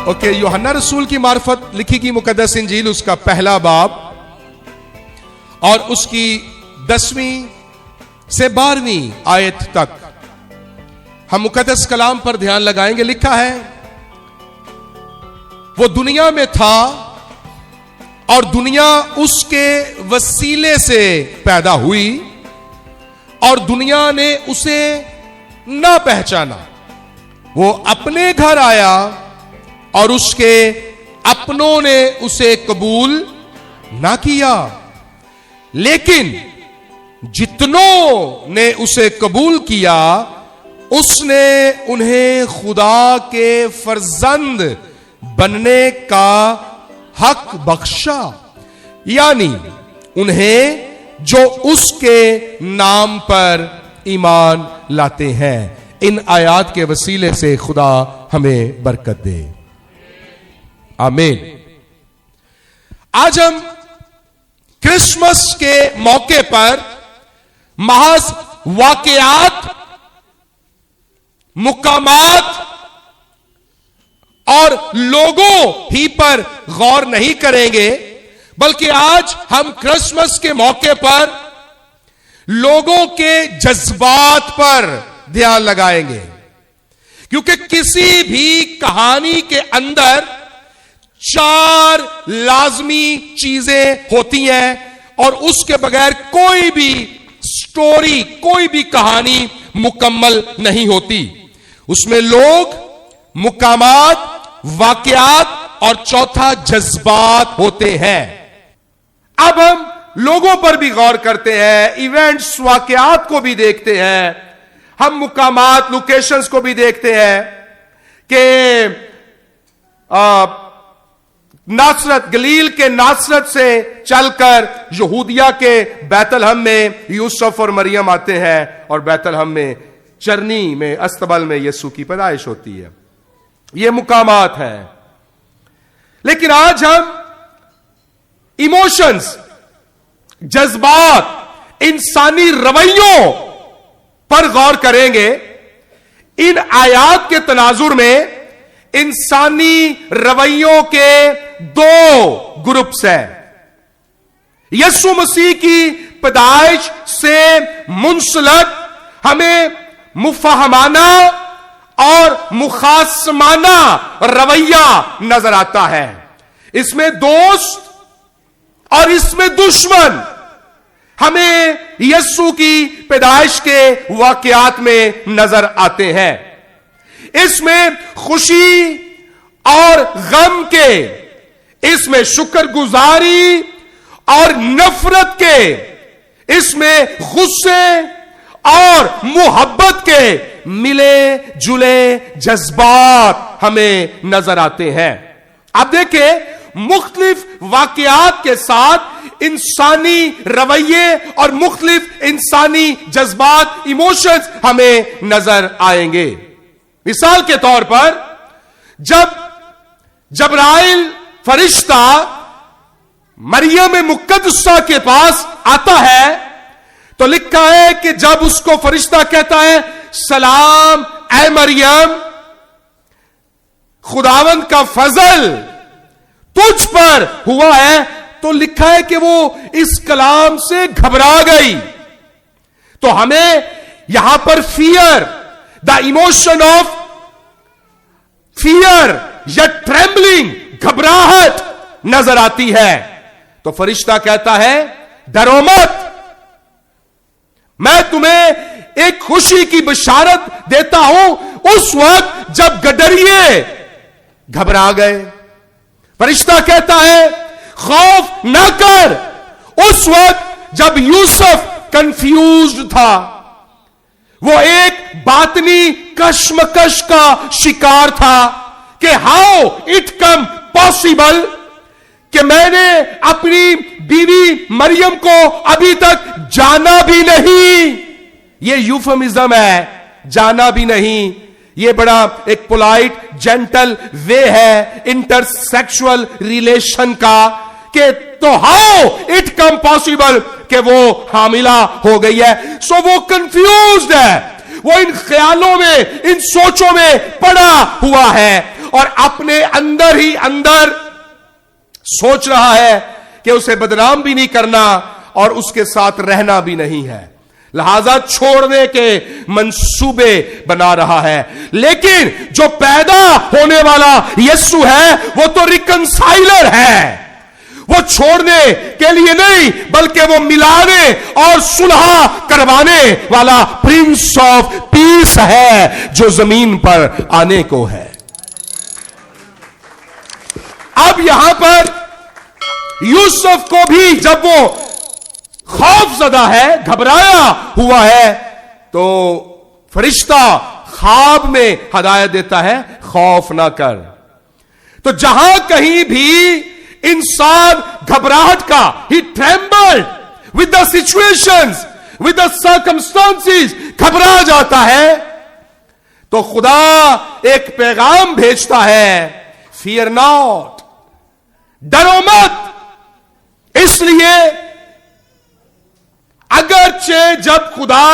Okay, یوحنا رسول کی معرفت لکھی گئی مقدس انجیل، اس کا پہلا باب اور اس کی 10ویں سے 12ویں آیت تک ہم مقدس کلام پر دھیان لگائیں گے۔ لکھا ہے، وہ دنیا میں تھا اور دنیا اس کے وسیلے سے پیدا ہوئی اور دنیا نے اسے نہ پہچانا۔ وہ اپنے گھر آیا اور اس کے اپنوں نے اسے قبول نہ کیا، لیکن جتنوں نے اسے قبول کیا اس نے انہیں خدا کے فرزند بننے کا حق بخشا، یعنی انہیں جو اس کے نام پر ایمان لاتے ہیں۔ ان آیات کے وسیلے سے خدا ہمیں برکت دے، آمین۔ آج ہم کرسمس کے موقع پر محض واقعات، مقامات اور لوگوں ہی پر غور نہیں کریں گے، بلکہ آج ہم کرسمس کے موقع پر لوگوں کے جذبات پر دھیان لگائیں گے، کیونکہ کسی بھی کہانی کے اندر 4 لازمی چیزیں ہوتی ہیں اور اس کے بغیر کوئی بھی سٹوری، کوئی بھی کہانی مکمل نہیں ہوتی۔ اس میں لوگ، مقامات، واقعات اور چوتھا جذبات ہوتے ہیں۔ اب ہم لوگوں پر بھی غور کرتے ہیں، ایونٹس، واقعات کو بھی دیکھتے ہیں، ہم مقامات، لوکیشنز کو بھی دیکھتے ہیں کہ ناصرت، گلیل کے ناصرت سے چل کر یہودیہ کے بیت لحم میں یوسف اور مریم آتے ہیں اور بیت لحم میں چرنی میں استبل میں یسوع کی پیدائش ہوتی ہے۔ یہ مقامات ہیں۔ لیکن آج ہم ایموشنز، جذبات، انسانی رویوں پر غور کریں گے۔ ان آیات کے تناظر میں انسانی رویوں کے 2 گروپس ہیں۔ یسوع مسیح کی پیدائش سے منسلک ہمیں مفاہمانہ اور مخاصمانہ رویہ نظر آتا ہے۔ اس میں دوست اور اس میں دشمن ہمیں یسوع کی پیدائش کے واقعات میں نظر آتے ہیں۔ اس میں خوشی اور غم کے، اس میں شکر گزاری اور نفرت کے، اس میں غصے اور محبت کے ملے جلے جذبات ہمیں نظر آتے ہیں۔ اب دیکھیں، مختلف واقعات کے ساتھ انسانی رویے اور مختلف انسانی جذبات، ایموشنز ہمیں نظر آئیں گے۔ مثال کے طور پر جب جبرائیل فرشتہ مریم مقدسہ کے پاس آتا ہے تو لکھا ہے کہ جب اس کو فرشتہ کہتا ہے سلام اے مریم، خداوند کا فضل تجھ پر ہوا ہے، تو لکھا ہے کہ وہ اس کلام سے گھبرا گئی۔ تو ہمیں یہاں پر fear, the emotion of fear یا ٹریمبلنگ، گھبراہٹ نظر آتی ہے۔ تو فرشتہ کہتا ہے ڈرو مت، میں تمہیں ایک خوشی کی بشارت دیتا ہوں۔ اس وقت جب گڈریے گھبرا گئے، فرشتہ کہتا ہے خوف نہ کر۔ اس وقت جب یوسف کنفیوزڈ تھا، وہ ایک باطنی کشمکش کا شکار تھا کہ ہاؤ اٹ کم پاسبل کہ میں نے اپنی بیوی مریم کو ابھی تک جانا بھی نہیں۔ یہ یوفمزم ہے، جانا بھی نہیں۔ یہ بڑا ایک پولائٹ جینٹل وے ہے انٹر سیکشول ریلیشن کا، کہ تو ہاؤ اٹ کم پاسبل کہ وہ حاملہ ہو گئی ہے۔ سو وہ کنفیوزڈ ہے، وہ ان خیالوں میں، ان سوچوں میں پڑا ہوا ہے، اور اپنے اندر ہی اندر سوچ رہا ہے کہ اسے بدنام بھی نہیں کرنا اور اس کے ساتھ رہنا بھی نہیں ہے، لہذا چھوڑنے کے منصوبے بنا رہا ہے. لیکن جو پیدا ہونے والا یسوع ہے وہ تو ریکنسائلر ہے، وہ چھوڑنے کے لیے نہیں بلکہ وہ ملانے اور صلح کروانے والا پرنس آف پیس ہے جو زمین پر آنے کو ہے. اب یہاں پر یوسف کو بھی جب وہ خوف زدہ ہے، گھبرایا ہوا ہے، تو فرشتہ خواب میں ہدایت دیتا ہے خوف نہ کر. تو جہاں کہیں بھی انسان گھبراہٹ کا he trembled with the situations with the circumstances گھبرا جاتا ہے تو خدا ایک پیغام بھیجتا ہے fear not، ڈرو مت. اس لیے اگرچہ جب خدا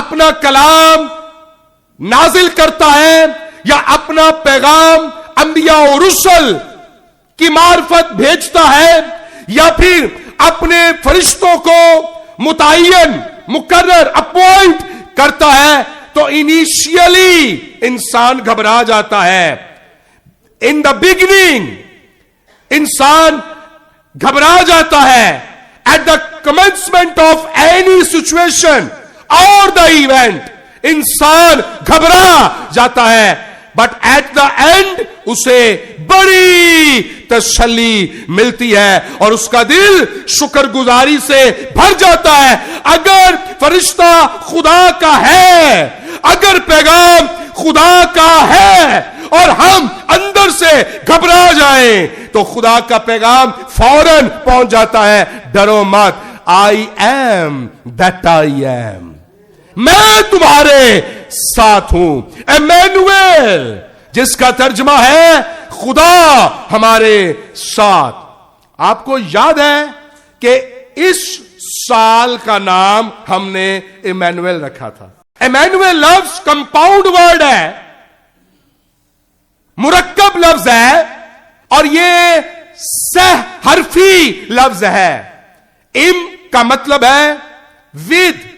اپنا کلام نازل کرتا ہے یا اپنا پیغام انبیاء و رسل کی معرفت بھیجتا ہے یا پھر اپنے فرشتوں کو متعین مقرر اپوائنٹ کرتا ہے تو انیشیلی انسان گھبرا جاتا ہے. ان دا بگننگ انسان گھبرا جاتا ہے. At the commencement of any situation اور دا ایونٹ انسان گھبرا جاتا ہے، بٹ ایٹ دا اینڈ اسے بڑی تسلی ملتی ہے اور اس کا دل شکر گزاری سے بھر جاتا ہے. اگر فرشتہ خدا کا ہے، اگر پیغام خدا کا ہے اور ہم اندر سے گھبرا جائیں تو خدا کا پیغام فوراً پہنچ جاتا ہے. ڈرو مت، I am that I am, میں تمہارے ساتھ ہوں. ایمینویل جس کا ترجمہ ہے خدا ہمارے ساتھ. آپ کو یاد ہے کہ اس سال کا نام ہم نے ایمینویل رکھا تھا. ایمینویل لفظ کمپاؤنڈ ورڈ ہے، مرکب لفظ ہے اور یہ سہ حرفی لفظ ہے. ام کا مطلب ہے ود،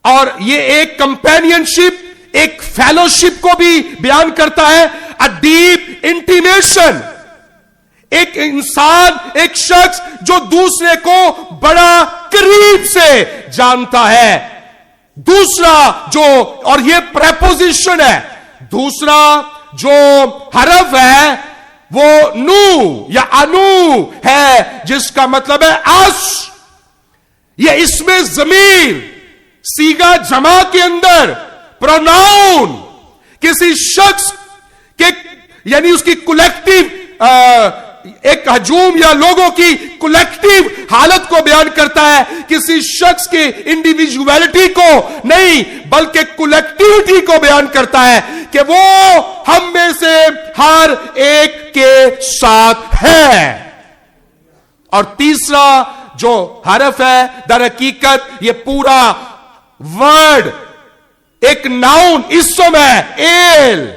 اور یہ ایک کمپینین شپ، ایک فیلوشپ کو بھی بیان کرتا ہے. اے ڈیپ انٹیمیشن، ایک انسان، ایک شخص جو دوسرے کو بڑا قریب سے جانتا ہے. دوسرا جو، اور یہ پریپوزیشن ہے، دوسرا جو حرف ہے وہ نو یا انو ہے جس کا مطلب ہے اس. یہ اس میں ضمیر صیغہ جمع کے اندر پروناؤن کسی شخص کے یعنی اس کی کولیکٹیو ایک ہجوم یا لوگوں کی کولیکٹیو حالت کو بیان کرتا ہے. کسی شخص کی انڈیویجویلٹی کو نہیں بلکہ کولیکٹیوٹی کو بیان کرتا ہے کہ وہ ہم میں سے ہر ایک کے ساتھ ہے. اور تیسرا جو حرف ہے در حقیقت یہ پورا ورڈ ایک ناؤن اسم ہے، ایل،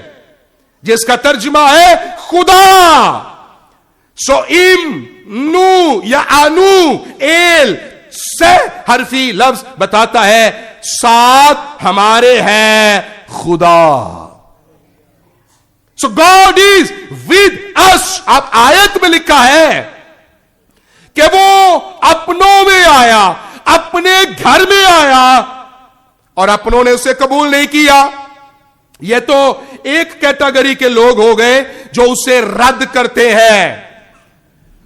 جس کا ترجمہ ہے خدا. سو ام نو یا انو ایل سے حرفی لفظ بتاتا ہے ساتھ ہمارے ہے خدا. So God is with us. اب آیت میں لکھا ہے کہ وہ اپنوں میں آیا، اپنے گھر میں آیا اور اپنوں نے اسے قبول نہیں کیا. یہ تو ایک کیٹیگری کے لوگ ہو گئے جو اسے رد کرتے ہیں،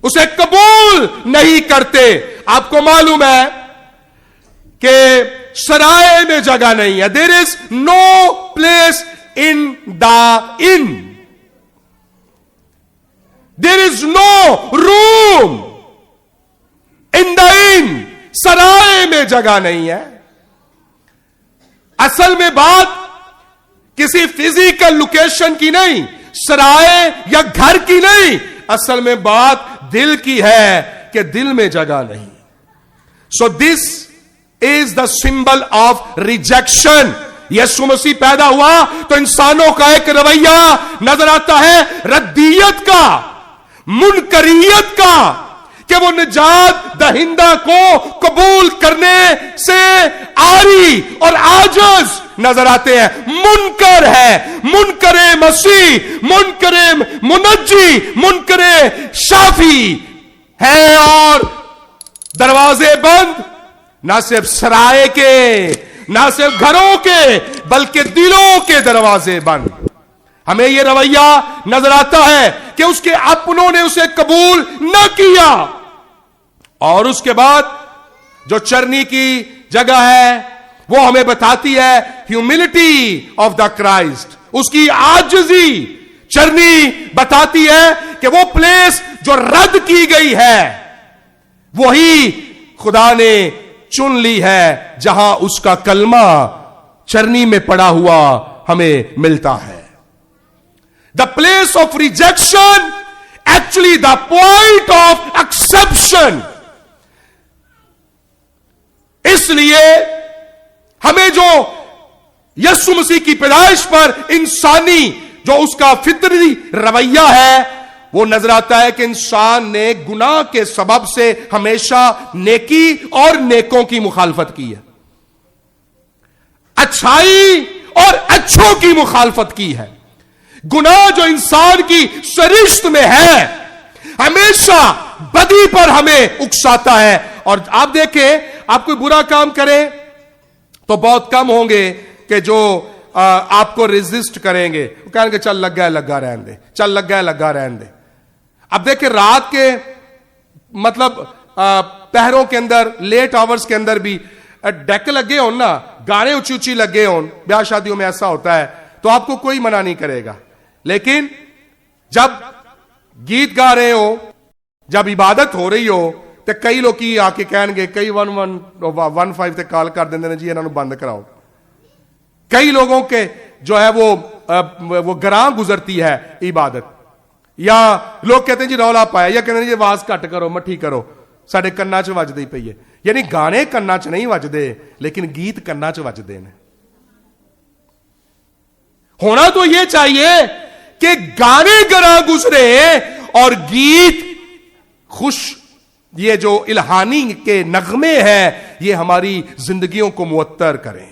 اسے قبول نہیں کرتے. آپ کو معلوم ہے کہ سرائے میں جگہ نہیں ہے. دیر از نو پلیس ان دا ان، دیر از نو روم ان دا ان. سرائے میں جگہ نہیں ہے. اصل میں بات کسی فزیکل لوکیشن کی نہیں، سرائے یا گھر کی نہیں، اصل میں بات دل کی ہے کہ دل میں جگہ نہیں. سو دس از دا سمبل آف ریجیکشن. یسوع مسیح پیدا ہوا تو انسانوں کا ایک رویہ نظر آتا ہے ردیت کا، منکریت کا، کہ وہ نجات دہندہ کو قبول کرنے سے عاری اور عاجز نظر آتے ہیں. منکر ہے، منکر مسیح، منکر منجی، منکر شافی ہے. اور دروازے بند، نہ صرف سرائے کے، نہ صرف گھروں کے، بلکہ دلوں کے دروازے بند. ہمیں یہ رویہ نظر آتا ہے کہ اس کے اپنوں نے اسے قبول نہ کیا. اور اس کے بعد جو چرنی کی جگہ ہے وہ ہمیں بتاتی ہے ہیوملٹی آف دا کرائسٹ، اس کی عاجزی. چرنی بتاتی ہے کہ وہ پلیس جو رد کی گئی ہے وہی خدا نے چن لی ہے، جہاں اس کا کلمہ چرنی میں پڑا ہوا ہمیں ملتا ہے. The place of rejection actually the point of exception. اس لیے ہمیں جو یسوع مسیح کی پیدائش پر انسانی جو اس کا فطری رویہ ہے وہ نظر آتا ہے کہ انسان نے گناہ کے سبب سے ہمیشہ نیکی اور نیکوں کی مخالفت کی ہے، اچھائی اور اچھوں کی مخالفت کی ہے. گناہ جو انسان کی سرشت میں ہے ہمیشہ بدی پر ہمیں اکساتا ہے. اور آپ دیکھیں، آپ کوئی برا کام کریں تو بہت کم ہوں گے کہ جو آپ کو ریزسٹ کریں گے، وہ کہیں گے چل لگ گیا لگا رہن دے، چل لگ گیا لگا رہن دے. اب دیکھیں رات کے مطلب پہروں کے اندر، لیٹ آورز کے اندر بھی ڈیک لگے ہون نا، گانے اچھی اچھی لگے ہون، بیاہ شادیوں میں ایسا ہوتا ہے، تو آپ کو کوئی منع نہیں کرے گا. لیکن جب گیت گا رہے ہو، جب عبادت ہو رہی ہو، تو کئی لوگ کی آ کے کہیں گے، کئی 115 تے کال کر دیں جی انہوں بند کراؤ. کئی لوگوں کے جو ہے وہ گراں گزرتی ہے عبادت. یا لوگ کہتے ہیں جی رولا پایا، یا کہتے ہیں جی آواز کٹ کرو، مٹھی کرو، ساڈے کنا چ وجدی پئی ہے. یعنی گانے کنا چ نہیں وجدے، لیکن گیت کنا چ وجدے نے. ہونا تو یہ چاہیے کہ گانے گراں گزرے اور گیت خوش، یہ جو الہانی کے نغمے ہیں یہ ہماری زندگیوں کو معطر کریں.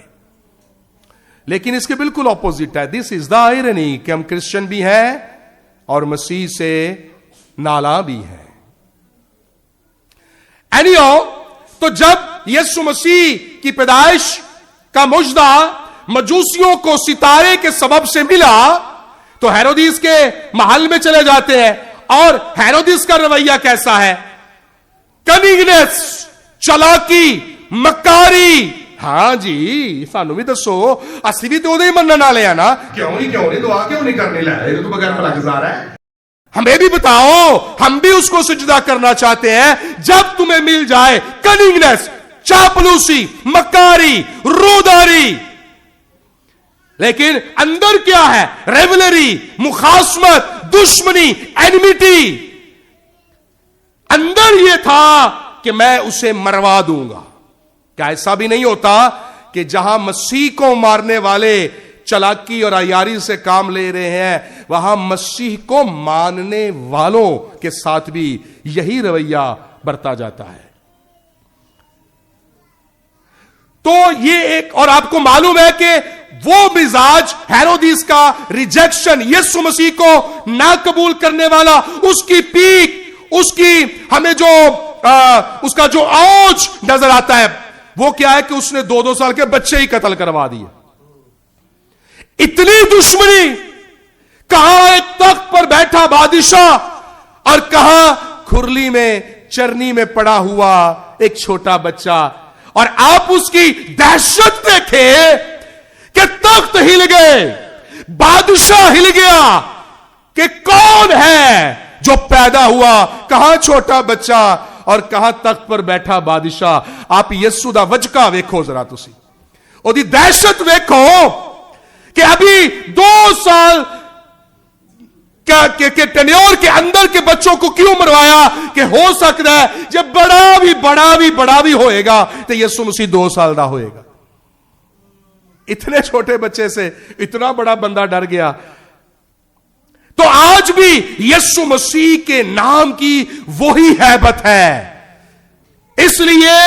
لیکن اس کے بالکل اپوزٹ ہے. دس از دا آئرنی کہ ہم کرسچن بھی ہیں اور مسیح سے نالا بھی ہیں. تو جب یسوع مسیح کی پیدائش کا مجدہ مجوسیوں کو ستارے کے سبب سے ملا تو ہیرودیس کے محل میں چلے جاتے ہیں. اور ہیرودیس کا رویہ کیسا ہے؟ کننگنس، چلاکی، مکاری. ہاں جی سانو بھی دسو، اسی بھی تو ہی منن والے ہیں نا، کیوں نہیں دعا کیوں نہیں کرنے لائے، تو بغیر بھلا گزارا ہے. ہمیں بھی بتاؤ، ہم بھی اس کو سجدہ کرنا چاہتے ہیں. جب تمہیں مل جائے کننگنس، چاپلوسی، مکاری، روداری، لیکن اندر کیا ہے؟ ریولری، مخاصمت، دشمنی، اینمیٹی. اندر یہ تھا کہ میں اسے مروا دوں گا. کیا ایسا بھی نہیں ہوتا کہ جہاں مسیح کو مارنے والے چلاکی اور عیاری سے کام لے رہے ہیں، وہاں مسیح کو ماننے والوں کے ساتھ بھی یہی رویہ برتا جاتا ہے؟ تو یہ ایک، اور آپ کو معلوم ہے کہ وہ مزاج ہیرودیس کا، ریجیکشن، یسوع مسیح کو نہ قبول کرنے والا، اس کی پیک، اس کی ہمیں جو اس کا جو اوج نظر آتا ہے وہ کیا ہے کہ اس نے 2 سال کے بچے ہی قتل کروا دیے. اتنی دشمنی، کہاں ایک تخت پر بیٹھا بادشاہ اور کہاں کھرلی میں چرنی میں پڑا ہوا ایک چھوٹا بچہ. اور آپ اس کی دہشت دیکھیں کہ تخت ہل گئے، بادشاہ ہل گیا کہ کون ہے جو پیدا ہوا، کہاں چھوٹا بچہ اور کہاں تخت پر بیٹھا بادشاہ. آپ یسوع دا وجکا ویکھو ذرا، تسی او دی دہشت ویکھو کہ ابھی 2 سال کے ٹینیور کے اندر کے بچوں کو کیوں مروایا؟ کہ ہو سکتا ہے جب بڑا بھی ہوئے گا تو یسوع مسیح 2 سال دا ہوئے گا. اتنے چھوٹے بچے سے اتنا بڑا بندہ ڈر گیا. تو آج بھی یسوع مسیح کے نام کی وہی ہیبت ہے. اس لیے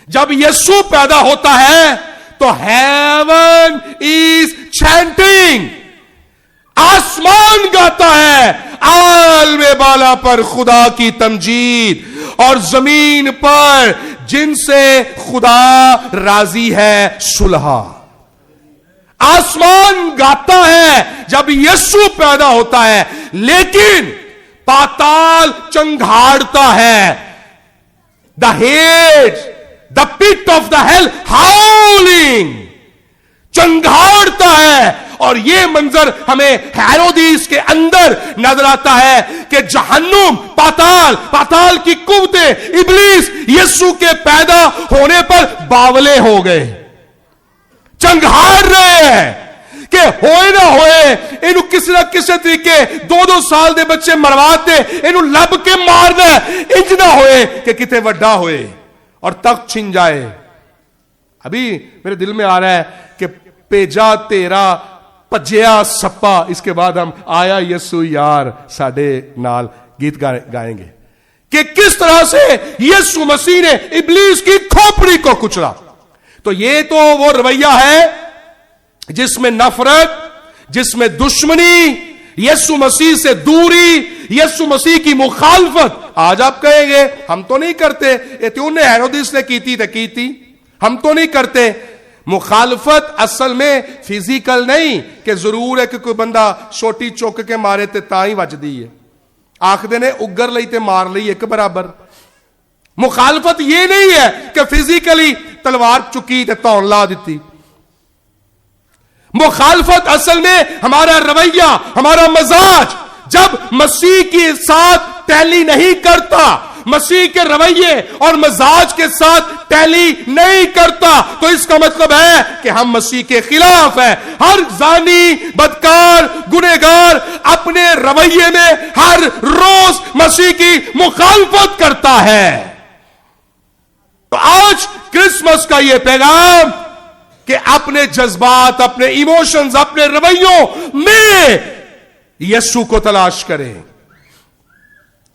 جب یسوع پیدا ہوتا ہے تو ہیون از چینٹنگ, آسمان گاتا ہے عالم بالا پر خدا کی تمجید, اور زمین پر جن سے خدا راضی ہے صلح. آسمان گاتا ہے جب یسوع پیدا ہوتا ہے, لیکن پاتال چنگھاڑتا ہے. The head, the pit of the hell howling, چنگھاڑتا ہے. اور یہ منظر ہمیں ہیرودیس کے اندر نظر آتا ہے کہ جہنم, پاتال کی قوتیں, ابلیس یسوع کے پیدا ہونے پر باولے ہو گئے, چنگھاڑ رہے ہیں کہ ہوئے نہ ہوئے انہوں کسی نہ کسی طریقے 2 سال دے بچے مرواتے, انہوں لب کے مارنا, انج نہ ہوئے کہ کتے وڈا ہوئے اور تخت چھن جائے. ابھی میرے دل میں آ رہا ہے کہ پیجا تیرا پجیا سپا, اس کے بعد ہم آیا یسوع یار ساڈے نال گیت گائیں گے کہ کس طرح سے یسوع مسیح نے ابلیس کی کھوپڑی کو کچلا. تو یہ تو وہ رویہ ہے جس میں نفرت, جس میں دشمنی, یسوع مسیح سے دوری, یسوع مسیح کی مخالفت. آج آپ کہیں گے ہم تو نہیں کرتے, یہ نے ہیرودیس نے کی تھی, ہم تو نہیں کرتے. مخالفت اصل میں فزیکل نہیں کہ ضرور ہے کہ کوئی بندہ چھوٹی چوک کے مارے تے تائی وجدی ہے, آخدے نے اگر لئی تے مار لئی ایک برابر. مخالفت یہ نہیں ہے کہ فزیکلی تلوار چکی تے تون لا دیتی. مخالفت اصل میں ہمارا رویہ, ہمارا مزاج جب مسیح کے ساتھ ٹیلی نہیں کرتا, مسیح کے رویے اور مزاج کے ساتھ ٹیلی نہیں کرتا, تو اس کا مطلب ہے کہ ہم مسیح کے خلاف ہیں. ہر زانی, بدکار, گنہگار اپنے رویے میں ہر روز مسیح کی مخالفت کرتا ہے. تو آج کرسمس کا یہ پیغام کہ اپنے جذبات, اپنے ایموشنز, اپنے رویوں میں یسوع کو تلاش کریں.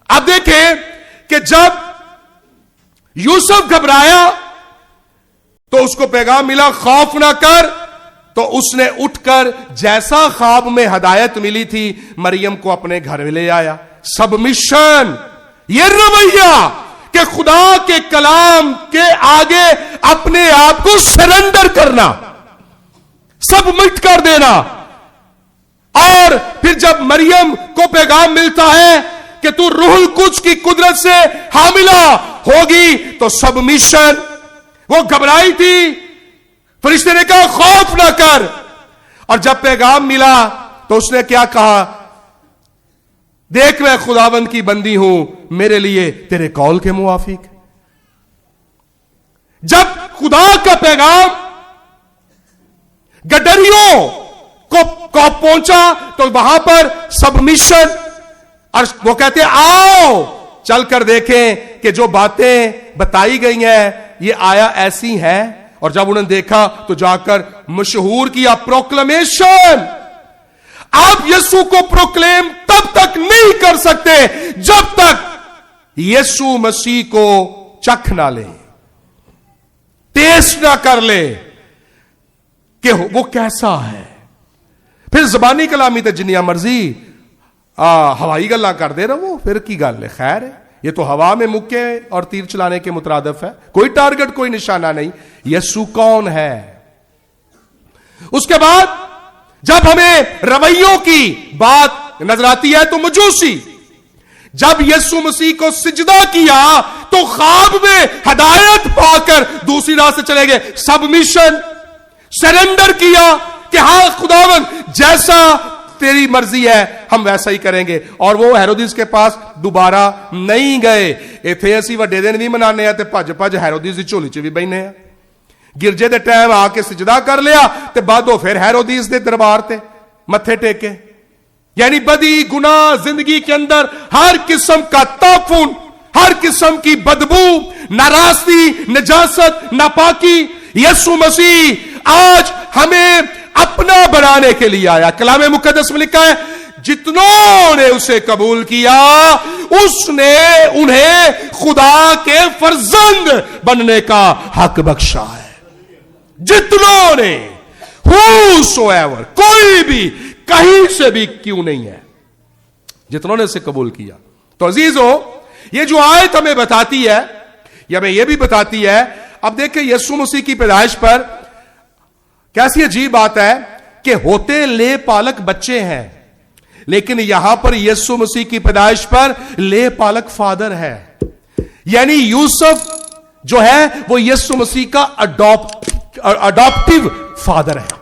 اب دیکھیں کہ جب یوسف گھبرایا تو اس کو پیغام ملا خوف نہ کر, تو اس نے اٹھ کر جیسا خواب میں ہدایت ملی تھی مریم کو اپنے گھر میں لے آیا. سبمیشن, یہ رویہ کہ خدا کے کلام کے آگے اپنے آپ کو سرنڈر کرنا, سبمٹ کر دینا. اور پھر جب مریم کو پیغام ملتا ہے کہ تو روح القدس کی قدرت سے حاملہ ہوگی, تو سبمیشن. وہ گھبرائی تھی, فرشتے نے کہا خوف نہ کر, اور جب پیغام ملا تو اس نے کیا کہا, دیکھ میں خداوند کی بندی ہوں, میرے لیے تیرے قول کے موافق. جب خدا کا پیغام گڈریوں کو پہنچا تو وہاں پر سبمیشن, اور وہ کہتے ہیں آؤ چل کر دیکھیں کہ جو باتیں بتائی گئی ہیں یہ آیا ایسی ہیں. اور جب انہوں نے دیکھا تو جا کر مشہور کیا پروکلمیشن. آپ یسوع کو پروکلیم تب تک نہیں کر سکتے جب تک یسوع مسیح کو چکھ نہ لے, ٹیسٹ نہ کر لے کہ وہ کیسا ہے. پھر زبانی کلامی تے جنیاں مرضی ہوائی گلاں کر دے رہو, پھر کی گل ہے, خیر ہے. یہ تو ہوا میں مکے اور تیر چلانے کے مترادف ہے, کوئی ٹارگٹ کوئی نشانہ نہیں. یسوع کون ہے؟ اس کے بعد جب ہمیں رویوں کی بات نظر آتی ہے تو مجوسی, جب یسوع مسیح کو سجدہ کیا تو خواب میں ہدایت پا کر دوسری راہ سے چلے گئے. سبمیشن, سرنڈر کیا کہ ہاں خداوند جیسا تیری مرضی ہے ہم ویسا ہی کریں گے. اور وہ ہیرودیس کے پاس دوبارہ نہیں گئے. ایتھے اسی وڈے دن بھی منانے ہیں تے پج ہیرودیس دی جھولی چ بھی بیٹھنے ہیں. گرجے دے ٹائم آ کے سجدہ کر لیا تے بعدو پھر ہیرودیس دے دربار تے متھے ٹیکے. یعنی بدی گناہ زندگی کے اندر ہر قسم کا تعفن, ہر قسم کی بدبو, ناراستی, نجاست, ناپاکی. یسوع مسیح آج ہمیں اپنا بنانے کے لیے آیا. کلام مقدس میں لکھا ہے جتنوں نے اسے قبول کیا اس نے انہیں خدا کے فرزند بننے کا حق بخشا ہے. جتنوں نے, whosoever, کوئی بھی کہیں سے بھی کیوں نہیں ہے, جتنوں نے اسے قبول کیا. تو عزیزو, یہ جو آیت ہمیں بتاتی ہے, یا ہمیں یہ بھی بتاتی ہے, اب دیکھیں یسوع مسیح کی پیدائش پر کیسی عجیب بات ہے کہ ہوتے لے پالک بچے ہیں, لیکن یہاں پر یسوع مسیح کی پیدائش پر لے پالک فادر ہے. یعنی یوسف جو ہے وہ یسوع مسیح کا اڈاپٹیو فادر ہے.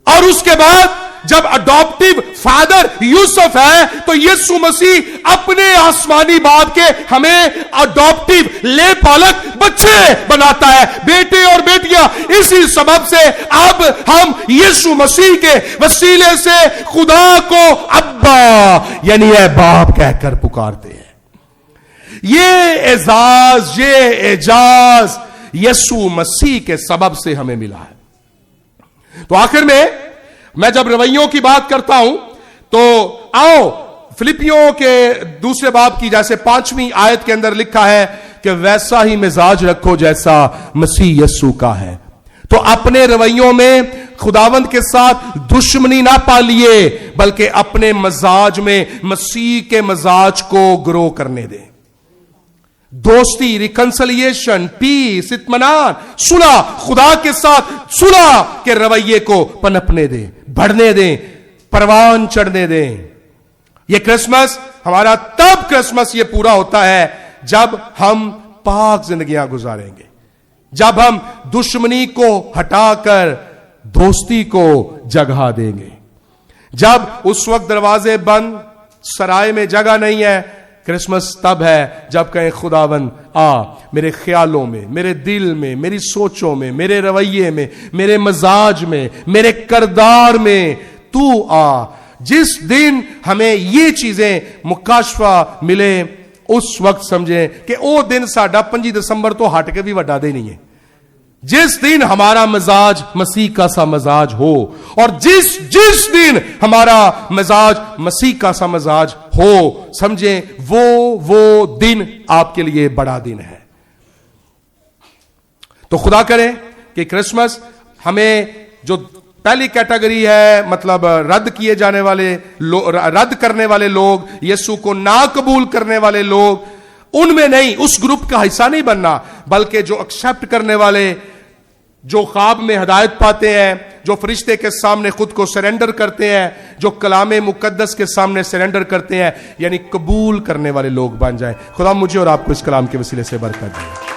اور اس کے بعد جب اڈاپٹیو فادر یوسف ہے تو یسوع مسیح اپنے آسمانی باپ کے ہمیں اڈاپٹیو لے پالک بچے بناتا ہے, بیٹے اور بیٹیاں. اسی سبب سے اب ہم یسوع مسیح کے وسیلے سے خدا کو ابا یعنی اے باپ کہہ کر پکارتے ہیں. یہ اعزاز, یہ اعجاز یسوع مسیح کے سبب سے ہمیں ملا ہے. تو آخر میں جب رویوں کی بات کرتا ہوں تو آؤ فلپیوں کے دوسرے باب کی جیسے 5ویں آیت کے اندر لکھا ہے کہ ویسا ہی مزاج رکھو جیسا مسیح یسوع کا ہے. تو اپنے رویوں میں خداوند کے ساتھ دشمنی نہ پالیے بلکہ اپنے مزاج میں مسیح کے مزاج کو گرو کرنے دیں. دوستی, ریکنسلیشن, پیس, اطمینان, صلح, خدا کے ساتھ صلح کے رویے کو پنپنے دیں, بڑھنے دیں, پروان چڑھنے دیں. یہ کرسمس ہمارا تب کرسمس یہ پورا ہوتا ہے جب ہم پاک زندگیاں گزاریں گے, جب ہم دشمنی کو ہٹا کر دوستی کو جگہ دیں گے. جب اس وقت دروازے بند, سرائے میں جگہ نہیں ہے, کرسمس تب ہے جب کہیں خداوند آ میرے خیالوں میں, میرے دل میں, میری سوچوں میں, میرے رویے میں, میرے مزاج میں, میرے کردار میں تو آ. جس دن ہمیں یہ چیزیں مکاشفہ ملے اس وقت سمجھیں کہ او دن ساڈا 5 دسمبر تو ہٹ کے بھی وڈا دے نہیں ہے. جس دن ہمارا مزاج مسیح کا سا مزاج ہو, اور جس دن ہمارا مزاج مسیح کا سا مزاج ہو, سمجھیں وہ دن آپ کے لیے بڑا دن ہے. تو خدا کرے کہ کرسمس ہمیں جو پہلی کیٹیگری ہے, مطلب رد کیے جانے والے رد کرنے والے لوگ, یسوع کو نہ قبول کرنے والے لوگ, ان میں نہیں, اس گروپ کا حصہ نہیں بننا, بلکہ جو ایکسپٹ کرنے والے, جو خواب میں ہدایت پاتے ہیں, جو فرشتے کے سامنے خود کو سرنڈر کرتے ہیں, جو کلام مقدس کے سامنے سرنڈر کرتے ہیں, یعنی قبول کرنے والے لوگ بن جائیں. خدا مجھے اور آپ کو اس کلام کے وسیلے سے برکت دے.